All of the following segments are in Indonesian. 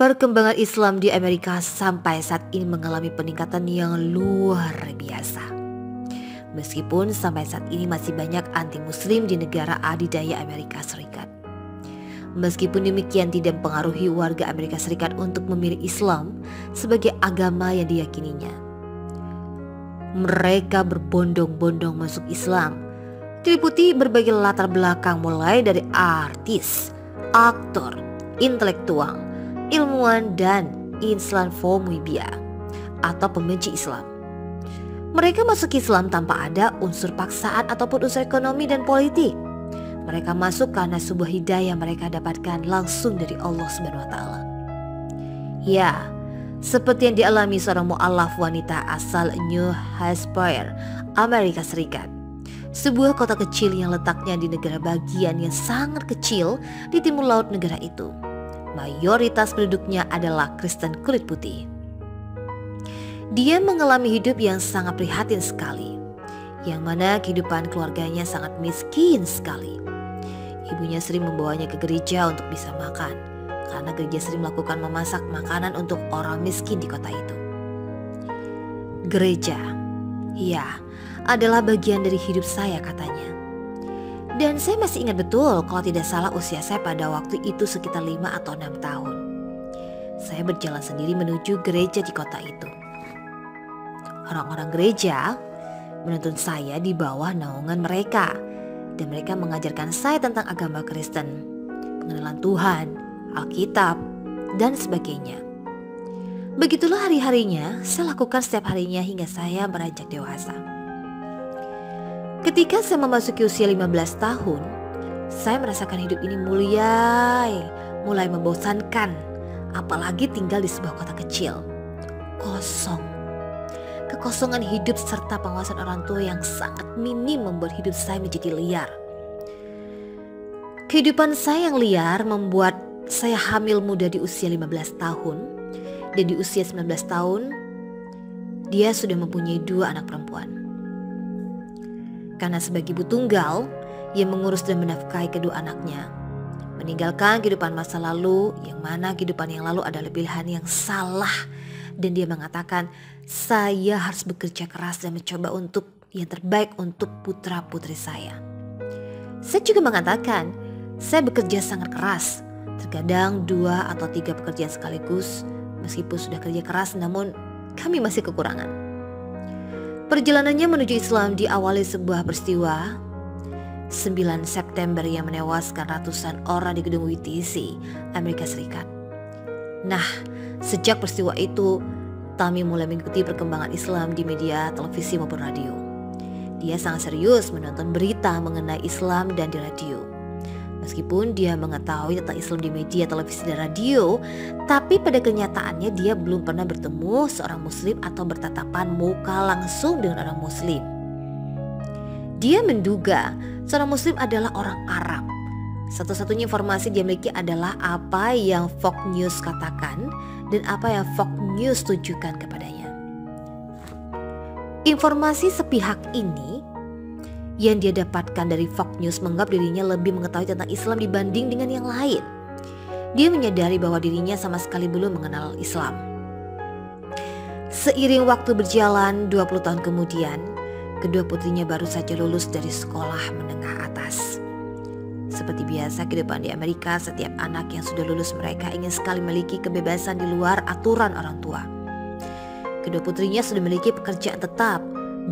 Perkembangan Islam di Amerika sampai saat ini mengalami peningkatan yang luar biasa. Meskipun sampai saat ini masih banyak anti-muslim di negara adidaya Amerika Serikat. Meskipun demikian tidak mempengaruhi warga Amerika Serikat untuk memilih Islam sebagai agama yang diyakininya. Mereka berbondong-bondong masuk Islam, diliputi berbagai latar belakang mulai dari artis, aktor, intelektual, ilmuwan dan Islamofobia atau pembenci Islam. Mereka masuk Islam tanpa ada unsur paksaan ataupun unsur ekonomi dan politik. Mereka masuk karena sebuah hidayah mereka dapatkan langsung dari Allah Subhanahu wa taala. Ya, seperti yang dialami seorang mu'alaf wanita asal New Hampshire, Amerika Serikat. Sebuah kota kecil yang letaknya di negara bagian yang sangat kecil di timur laut negara itu. Mayoritas penduduknya adalah Kristen kulit putih. Dia mengalami hidup yang sangat prihatin sekali, yang mana kehidupan keluarganya sangat miskin sekali. Ibunya sering membawanya ke gereja untuk bisa makan, karena gereja sering melakukan memasak makanan untuk orang miskin di kota itu. Gereja, ya, adalah bagian dari hidup saya katanya. Dan saya masih ingat betul kalau tidak salah usia saya pada waktu itu sekitar 5 atau 6 tahun. Saya berjalan sendiri menuju gereja di kota itu. Orang-orang gereja menuntun saya di bawah naungan mereka, dan mereka mengajarkan saya tentang agama Kristen, pengenalan Tuhan, Alkitab, dan sebagainya. Begitulah hari-harinya saya lakukan setiap harinya hingga saya beranjak dewasa. Ketika saya memasuki usia 15 tahun, saya merasakan hidup ini mulai membosankan, apalagi tinggal di sebuah kota kecil, kosong. Kekosongan hidup serta pengawasan orang tua yang sangat minim membuat hidup saya menjadi liar. Kehidupan saya yang liar membuat saya hamil muda di usia 15 tahun. Dan di usia 19 tahun, dia sudah mempunyai 2 anak perempuan. Karena sebagai ibu tunggal, ia mengurus dan menafkahi kedua anaknya. Meninggalkan kehidupan masa lalu, yang mana kehidupan yang lalu adalah pilihan yang salah. Dan dia mengatakan, saya harus bekerja keras dan mencoba untuk yang terbaik untuk putra-putri saya. Saya juga mengatakan, saya bekerja sangat keras. Terkadang 2 atau 3 pekerjaan sekaligus. Meskipun sudah kerja keras, namun kami masih kekurangan. Perjalanannya menuju Islam diawali sebuah peristiwa 9 September yang menewaskan ratusan orang di gedung WTC, Amerika Serikat. Nah, sejak peristiwa itu, Tami mulai mengikuti perkembangan Islam di media, televisi maupun radio. Dia sangat serius menonton berita mengenai Islam dan di radio. Meskipun dia mengetahui tentang Islam di media, televisi, dan radio, tapi pada kenyataannya dia belum pernah bertemu seorang muslim atau bertatapan muka langsung dengan orang muslim. Dia menduga seorang muslim adalah orang Arab. Satu-satunya informasi dia miliki adalah apa yang Fox News katakan dan apa yang Fox News tunjukkan kepadanya. Informasi sepihak ini yang dia dapatkan dari Fox News menganggap dirinya lebih mengetahui tentang Islam dibanding dengan yang lain. Dia menyadari bahwa dirinya sama sekali belum mengenal Islam. Seiring waktu berjalan 20 tahun kemudian, kedua putrinya baru saja lulus dari sekolah menengah atas. Seperti biasa kehidupan di Amerika, setiap anak yang sudah lulus mereka ingin sekali memiliki kebebasan di luar aturan orang tua. Kedua putrinya sudah memiliki pekerjaan tetap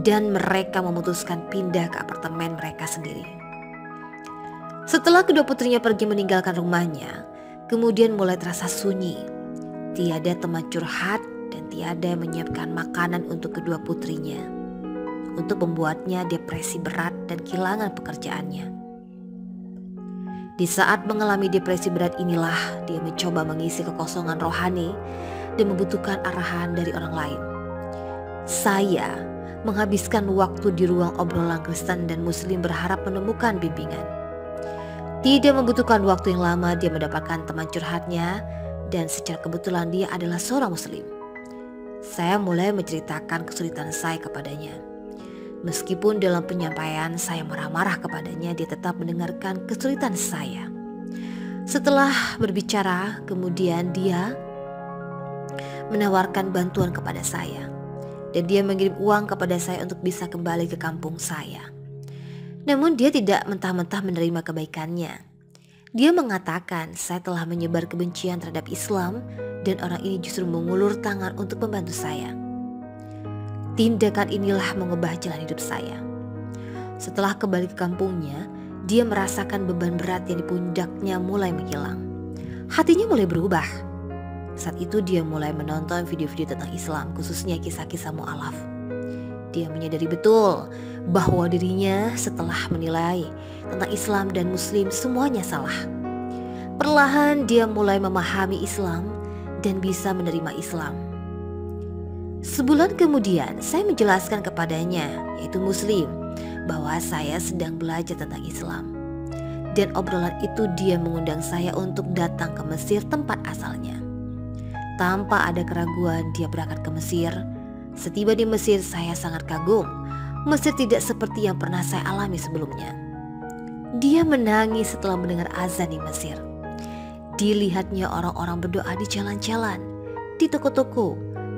dan mereka memutuskan pindah ke apartemen mereka sendiri. Setelah kedua putrinya pergi meninggalkan rumahnya, kemudian mulai terasa sunyi. Tiada teman curhat dan tiada yang menyiapkan makanan untuk kedua putrinya, untuk membuatnya depresi berat dan kehilangan pekerjaannya. Di saat mengalami depresi berat inilah dia mencoba mengisi kekosongan rohani dan membutuhkan arahan dari orang lain. Saya menghabiskan waktu di ruang obrolan Kristen dan Muslim berharap menemukan bimbingan. Tidak membutuhkan waktu yang lama dia mendapatkan teman curhatnya dan secara kebetulan dia adalah seorang Muslim. Saya mulai menceritakan kesulitan saya kepadanya. Meskipun dalam penyampaian saya marah-marah kepadanya, dia tetap mendengarkan kesulitan saya. Setelah berbicara, kemudian dia menawarkan bantuan kepada saya. Dan dia mengirim uang kepada saya untuk bisa kembali ke kampung saya. Namun dia tidak mentah-mentah menerima kebaikannya. Dia mengatakan saya telah menyebar kebencian terhadap Islam dan orang ini justru mengulur tangan untuk membantu saya. Tindakan inilah mengubah jalan hidup saya. Setelah kembali ke kampungnya, dia merasakan beban berat yang di pundaknya mulai menghilang. Hatinya mulai berubah. Saat itu dia mulai menonton video-video tentang Islam, khususnya kisah-kisah mu'alaf. Dia menyadari betul bahwa dirinya setelah menilai tentang Islam dan Muslim semuanya salah. Perlahan dia mulai memahami Islam dan bisa menerima Islam. Sebulan kemudian saya menjelaskan kepadanya, yaitu Muslim, bahwa saya sedang belajar tentang Islam. Dan obrolan itu dia mengundang saya untuk datang ke Mesir, tempat asalnya. Tanpa ada keraguan dia berangkat ke Mesir. Setiba di Mesir saya sangat kagum. Mesir tidak seperti yang pernah saya alami sebelumnya. Dia menangis setelah mendengar azan di Mesir. Dilihatnya orang-orang berdoa di jalan-jalan, di toko-toko,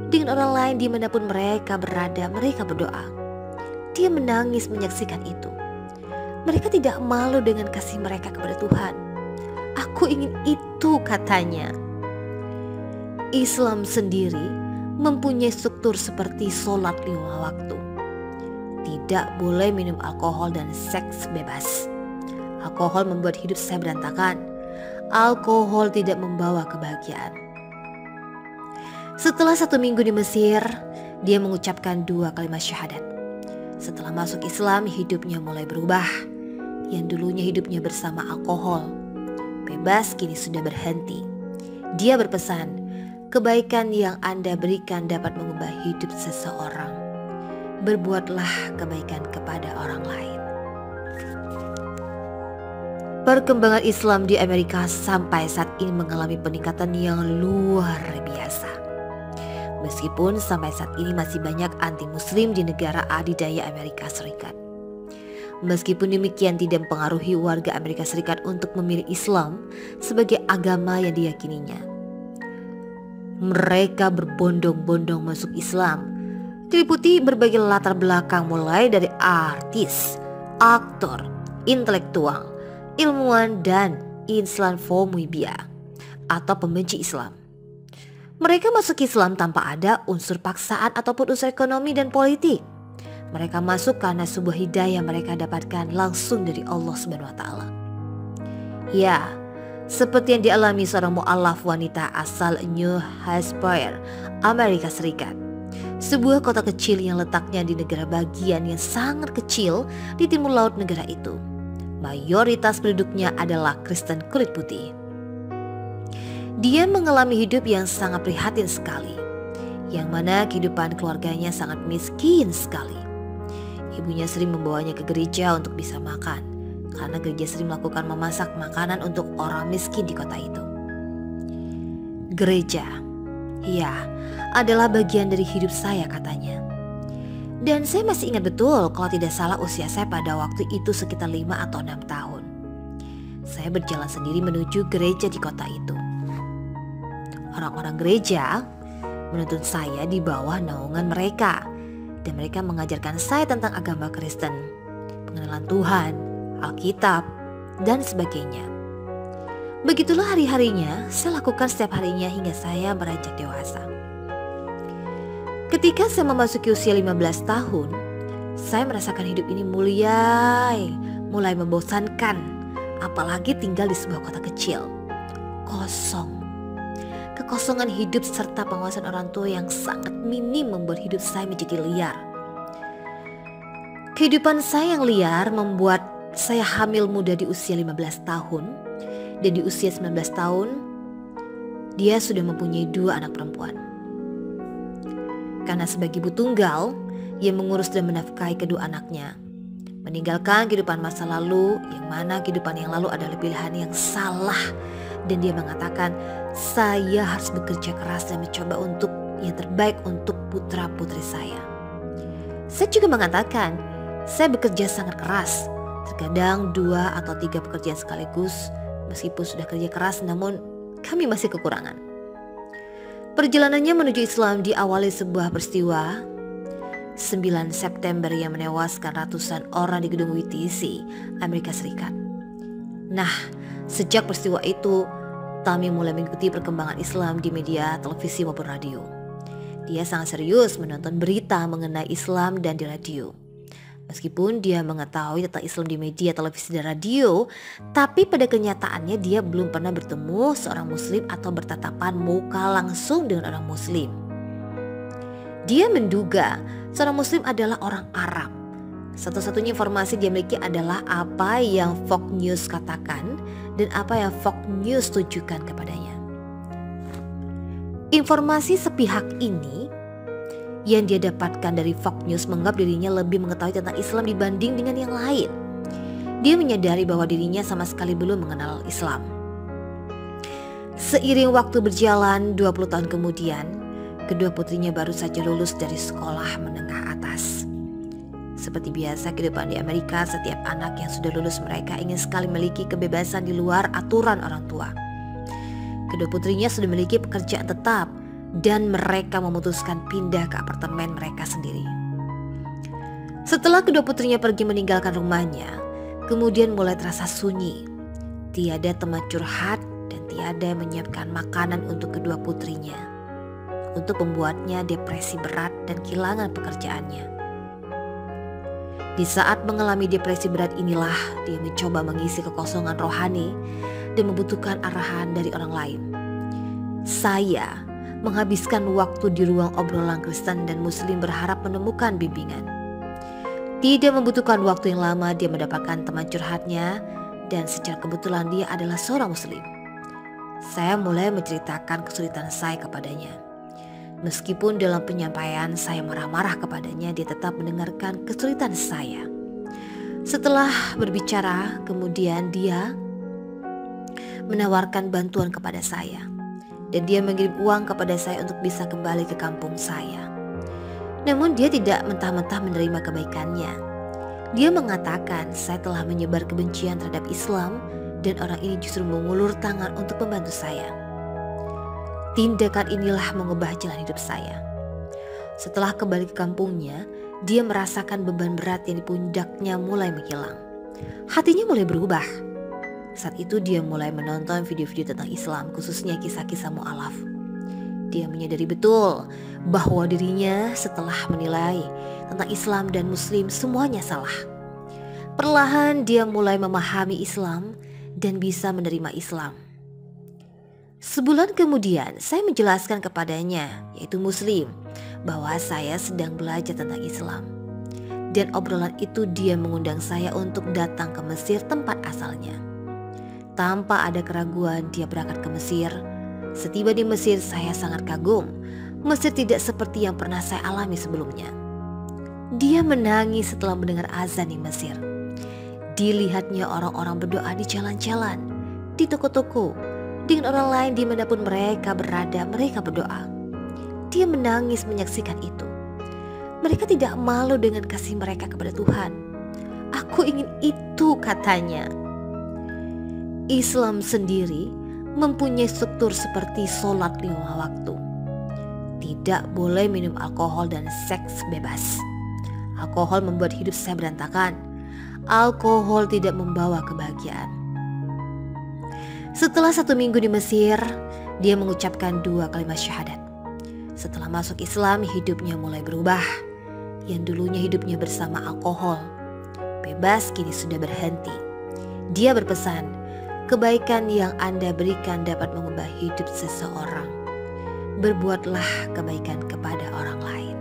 dengan orang lain dimanapun mereka berada, mereka berdoa. Dia menangis menyaksikan itu. Mereka tidak malu dengan kasih mereka kepada Tuhan. Aku ingin itu, katanya. Islam sendiri mempunyai struktur seperti sholat 5 waktu. Tidak boleh minum alkohol dan seks bebas. Alkohol membuat hidup saya berantakan. Alkohol tidak membawa kebahagiaan. Setelah 1 minggu di Mesir, dia mengucapkan 2 kalimat syahadat. Setelah masuk Islam, hidupnya mulai berubah. Yang dulunya hidupnya bersama alkohol, bebas, kini sudah berhenti. Dia berpesan, kebaikan yang Anda berikan dapat mengubah hidup seseorang. Berbuatlah kebaikan kepada orang lain. Perkembangan Islam di Amerika sampai saat ini mengalami peningkatan yang luar biasa. Meskipun sampai saat ini masih banyak anti-muslim di negara adidaya Amerika Serikat. Meskipun demikian tidak mempengaruhi warga Amerika Serikat untuk memilih Islam sebagai agama yang diyakininya. Mereka berbondong-bondong masuk Islam, diliputi berbagai latar belakang mulai dari artis, aktor, intelektual, ilmuwan, dan Islamofobia atau pembenci Islam. Mereka masuk Islam tanpa ada unsur paksaan ataupun unsur ekonomi dan politik. Mereka masuk karena sebuah hidayah mereka dapatkan langsung dari Allah Subhanahu wa taala. Ya, seperti yang dialami seorang mu'alaf wanita asal New Hampshire, Amerika Serikat. Sebuah kota kecil yang letaknya di negara bagian yang sangat kecil di timur laut negara itu. Mayoritas penduduknya adalah Kristen kulit putih. Dia mengalami hidup yang sangat prihatin sekali, yang mana kehidupan keluarganya sangat miskin sekali. Ibunya sering membawanya ke gereja untuk bisa makan, karena gereja sering melakukan memasak makanan untuk orang miskin di kota itu. Gereja, ya, adalah bagian dari hidup saya, katanya. Dan saya masih ingat betul kalau tidak salah usia saya pada waktu itu sekitar 5 atau 6 tahun. Saya berjalan sendiri menuju gereja di kota itu. Orang-orang gereja menuntun saya di bawah naungan mereka. Dan mereka mengajarkan saya tentang agama Kristen, pengenalan Tuhan, Alkitab, dan sebagainya. Begitulah hari-harinya saya lakukan setiap harinya hingga saya beranjak dewasa. Ketika saya memasuki usia 15 tahun, saya merasakan hidup ini mulai membosankan, apalagi tinggal di sebuah kota kecil, kosong. Kekosongan hidup serta pengawasan orang tua yang sangat minim membuat hidup saya menjadi liar. Kehidupan saya yang liar membuat saya hamil muda di usia 15 tahun. Dan di usia 19 tahun, dia sudah mempunyai 2 anak perempuan. Karena sebagai ibu tunggal, ia mengurus dan menafkahi kedua anaknya. Meninggalkan kehidupan masa lalu, yang mana kehidupan yang lalu adalah pilihan yang salah. Dan dia mengatakan, saya harus bekerja keras dan mencoba untuk yang terbaik untuk putra-putri saya. Saya juga mengatakan, saya bekerja sangat keras. Terkadang 2 atau 3 pekerjaan sekaligus. Meskipun sudah kerja keras, namun kami masih kekurangan. Perjalanannya menuju Islam diawali sebuah peristiwa 9 September yang menewaskan ratusan orang di gedung WTC, Amerika Serikat. Nah, sejak peristiwa itu, Tammy mulai mengikuti perkembangan Islam di media, televisi maupun radio. Dia sangat serius menonton berita mengenai Islam dan di radio. Meskipun dia mengetahui tentang Islam di media, televisi, dan radio, tapi pada kenyataannya dia belum pernah bertemu seorang muslim atau bertatapan muka langsung dengan orang muslim. Dia menduga seorang muslim adalah orang Arab. Satu-satunya informasi dia miliki adalah apa yang Fox News katakan dan apa yang Fox News tunjukkan kepadanya. Informasi sepihak ini yang dia dapatkan dari Fox News menganggap dirinya lebih mengetahui tentang Islam dibanding dengan yang lain. Dia menyadari bahwa dirinya sama sekali belum mengenal Islam. Seiring waktu berjalan 20 tahun kemudian, kedua putrinya baru saja lulus dari sekolah menengah atas. Seperti biasa kehidupan di Amerika, setiap anak yang sudah lulus mereka ingin sekali memiliki kebebasan di luar aturan orang tua. Kedua putrinya sudah memiliki pekerjaan tetap dan mereka memutuskan pindah ke apartemen mereka sendiri. Setelah kedua putrinya pergi meninggalkan rumahnya, kemudian mulai terasa sunyi. Tiada teman curhat dan tiada yang menyiapkan makanan untuk kedua putrinya, untuk membuatnya depresi berat dan kehilangan pekerjaannya. Di saat mengalami depresi berat inilah dia mencoba mengisi kekosongan rohani dan membutuhkan arahan dari orang lain. Saya menghabiskan waktu di ruang obrolan Kristen dan Muslim berharap menemukan bimbingan. Tidak membutuhkan waktu yang lama dia mendapatkan teman curhatnya dan secara kebetulan dia adalah seorang Muslim. Saya mulai menceritakan kesulitan saya kepadanya. Meskipun dalam penyampaian saya marah-marah kepadanya, dia tetap mendengarkan kesulitan saya. Setelah berbicara, kemudian dia menawarkan bantuan kepada saya. Dan dia mengirim uang kepada saya untuk bisa kembali ke kampung saya. Namun dia tidak mentah-mentah menerima kebaikannya. Dia mengatakan saya telah menyebar kebencian terhadap Islam dan orang ini justru mengulur tangan untuk membantu saya. Tindakan inilah mengubah jalan hidup saya. Setelah kembali ke kampungnya, dia merasakan beban berat yang di pundaknya mulai menghilang. Hatinya mulai berubah. Saat itu dia mulai menonton video-video tentang Islam, khususnya kisah-kisah mu'alaf. Dia menyadari betul bahwa dirinya setelah menilai tentang Islam dan Muslim semuanya salah. Perlahan dia mulai memahami Islam dan bisa menerima Islam. Sebulan kemudian saya menjelaskan kepadanya, yaitu Muslim, bahwa saya sedang belajar tentang Islam. Dan obrolan itu dia mengundang saya untuk datang ke Mesir, tempat asalnya. Tanpa ada keraguan dia berangkat ke Mesir. Setiba di Mesir saya sangat kagum. Mesir tidak seperti yang pernah saya alami sebelumnya. Dia menangis setelah mendengar azan di Mesir. Dilihatnya orang-orang berdoa di jalan-jalan, di toko-toko, dengan orang lain dimanapun mereka berada, mereka berdoa. Dia menangis menyaksikan itu. Mereka tidak malu dengan kasih mereka kepada Tuhan. Aku ingin itu, katanya. Islam sendiri mempunyai struktur seperti sholat 5 waktu. Tidak boleh minum alkohol dan seks bebas. Alkohol membuat hidup saya berantakan. Alkohol tidak membawa kebahagiaan. Setelah 1 minggu di Mesir, dia mengucapkan 2 kalimat syahadat. Setelah masuk Islam, hidupnya mulai berubah. Yang dulunya hidupnya bersama alkohol, bebas kini sudah berhenti. Dia berpesan, kebaikan yang Anda berikan dapat mengubah hidup seseorang. Berbuatlah kebaikan kepada orang lain.